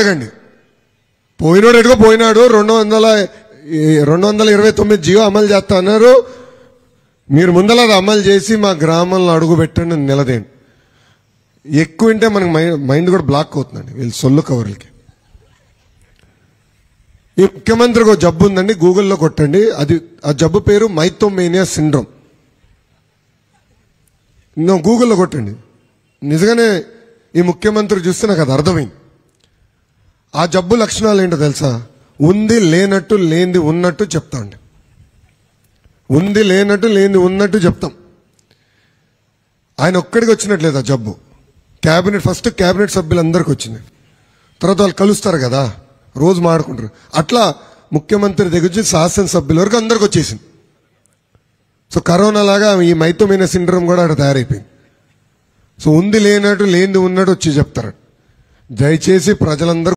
అడగండి. పోయినోడు ఎడుగో పోయినాడు. 229 జియో అమలు చేస్తా అన్నారు. మీరు ముందల అది అమలు చేసి మా గ్రామంలో అడుగు పెట్టండి నిలదేండి. ఎక్కువ వింటే మనకి మైండ్ కూడా బ్లాక్ అవుతుందండి వీళ్ళు సొల్లు కవర్లకి. ఈ ముఖ్యమంత్రికి ఒక జబ్బు ఉందండి, గూగుల్లో కొట్టండి. ఆ జబ్బు పేరు మైథోమేనియా సిండ్రోమ్. గూగుల్లో కొట్టండి. నిజంగానే ఈ ముఖ్యమంత్రి చూస్తే నాకు అది అర్థమైంది. ఆ జబ్బు లక్షణాలు ఏంటో తెలుసా? ఉంది లేనట్టు లేనిది ఉన్నట్టు చెప్తాండి. ఉంది లేనట్టు లేనిది ఉన్నట్టు చెప్తాం. ఆయన ఒక్కడికి వచ్చినట్లేదు ఆ జబ్బు. ఫస్ట్ క్యాబినెట్ సభ్యులందరికీ వచ్చింది. తర్వాత వాళ్ళు కలుస్తారు కదా, రోజు మాడుకుంటారు. అట్లా ముఖ్యమంత్రి దగ్గర నుంచి శాసనసభ్యుల వరకు అందరికి వచ్చేసింది. సో కరోనా లాగా ఈ మైథోమేనియా సిండ్రోమ్ కూడా అక్కడ తయారైపోయింది. సో ఉంది లేనట్టు లేనిది ఉన్నట్టు వచ్చి చెప్తారు. దయచేసి ప్రజలందరూ